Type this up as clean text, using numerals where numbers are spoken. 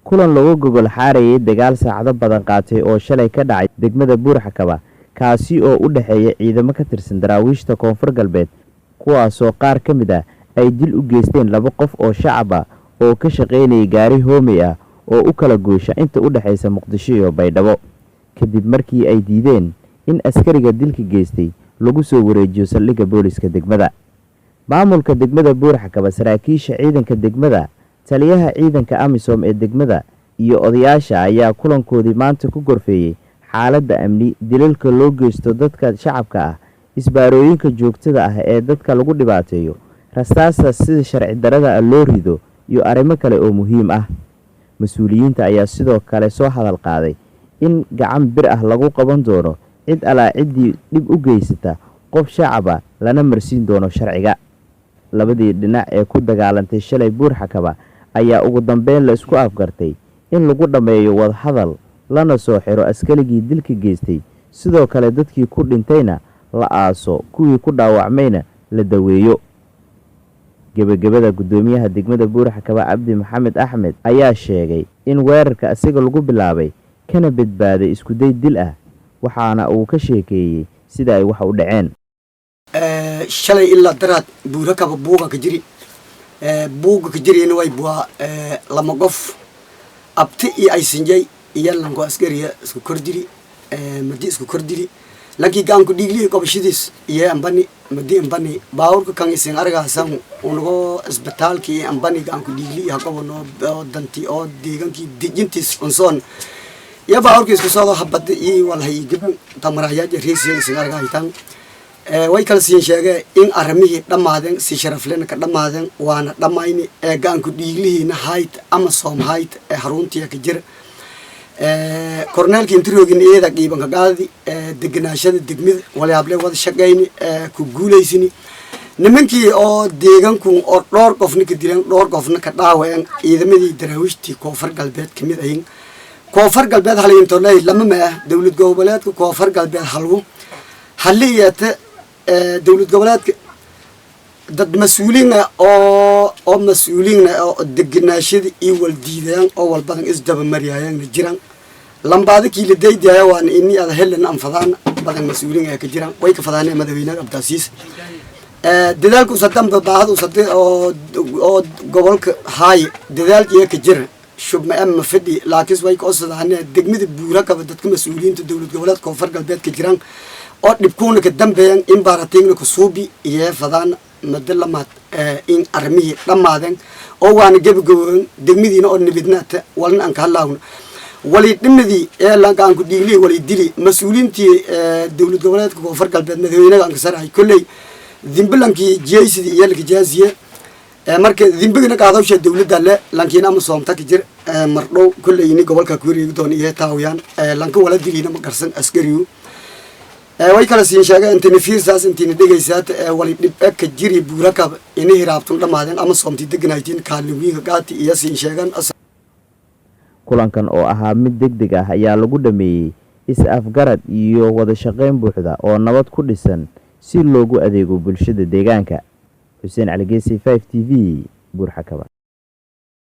kulan lagu gogol xaarayay dagaal saacado badan qaatay oo shalay ka dhacay degmada Buurhakaba kaasi oo u dhaxeeya ciidamo ka tirsan daraawiishta koonfur galbeed kuwaasoo qaar ka mid ah ay dil u geysteen 2 qof oo shacab ah oo ka shaqeynayay gaari hoomey ah oo u kala goosha inta u dhaxaysa Muqdisho iyo Baydhabo kadib markii ay diideen in askariga dilka geystay lagu soo wareejiyo saldhigga booliska degmada. maamulka degmada Buurhakaba saraakiisha ciidanka degmada taliyaha ciidanka amisom ee degmada iyo odayaasha ayaa kulankoodii maanta ku gorfeeyay xaaladda amni dilalka loo geysto dadka shacabka ah isbaarooyinka joogtada ah ee dadka lagu dhibaateeyo rastaasta sida sharci darrada loo rido iyo arrimo kale oo muhiim ah. mas'uuliyiinta ayaa sidoo kale soo hadal qaaday in gacan bir ah lagu qaban doono cid ciddii dhib u geysata qof shacab ah lana marsiin doono sharciga. labadii dhinac ee ku dagaalantay shalay Buurhakaba ayaa ugu dambeyn la isku afgartay in lagu dhameeyo wada hadal lana soo xiro askarigii dilka geystay sidoo kale dadkii ku dhintayna la aaso kuwii ku dhaawacmayna la daweeyo. gabagabada gudoomiyaha degmada Buurhakaba Cabdi Maxamed Axmed ayaa sheegay in weerarka asiga lagu bilaabay kana badbaaday isku day dil ah waxaana uu ka sheekeeyay sida ay wax u dhaceen. shalay ilaa daraad Buurhakaba buuga ka jiri way bua lama qof abti iyo ay sinjay iyo lango askariya isku kordiri madi isku kordiri lagi gaanku dhigli qobashadiis iyo ambani madi ambani baawrka kan isin argaasan unago isbitaalkii ambani gaanku dhigli haqabno danti oo deegankii dijintiis unsoon ya baawrka isku soo habad iyo walhay gibn tamaraayaad reesiin isin argaayitan way kala siin sheegay in arrimihii dhamaadeen si sharaf leh ka dhamaadeen waana dhamayni gaanku dhiiglihiina hayd ama Soomahayd haruntiya ka jir korneelkii introogin eeda qiibanka qaadi deganaashada degmada walaable wada shaqeeyni ku guuleysini nimankii oo deeganku oo dhowr qofna ka dileen dhowr qofna ka dhaaween ciidamadii daraawiishtii koonfur galbeed kamid ayin koonfur galbeed halinto lama ma dawlad goboleedka koonfur galbeed haliyata dawlad goboleedka dad mas'uuliin oo mas'uuliin oo deganaashada iyo waldiidaan oo walbadan isdaba mariyayaan jiraan lambaada kii deeydaya waan inni ada helan anfadaan badan mas'uuliin ka jiraan way ka fadaanay madaxweynaha Abdaasiis dadaalku sadamba baahadu sadde oo gobolka haay dadaalkii ka jira shubma ama fadhi laakiin way ka sadaanay degmada Buurhakaba dadka mas'uuliyiinta dawlad goboleedka koonfur galbeed ka jiraan oo dhibkuuna ka dambeeyaan in baarateegna ku suubi iyo fadaan madalamaad in armihii dhamaadeen oo waana gabagaboween degmadiina oo nabadnaata walna aan ka hadlaawno wali dhimadii la gaanku dhiigli wali dili mas'uuliyiintii dawlad goboleedka koonfur galbeed madaxweynaha aan ka saray kullay dimbilankii jeeysidii iyo la jaaziye marka dimbigana qaadawsha dawladda le lankiina ama soomta ka jir mardhow kullayni gobolka ku wareegi doon iyo taawiyaan lanka wala dilina ma garsan askariyu way kala siin sheegay inta fiirsaas intii dhigaysaad wali dib ka jiri Buurhakaba inay hiraabtun dhamaadeen ama soomti deganaatiin kaalmiga qaati iyo siin sheegan. kulankan oo ahaa mid degdeg ah ayaa lagu dhameeyay is-afgarad iyo wada shaqeyn buuxda oo nabad ku dhisan si loogu adeego bulshada deegaanka. Xuseen Cali Geesi 5 TV Buurhakaba.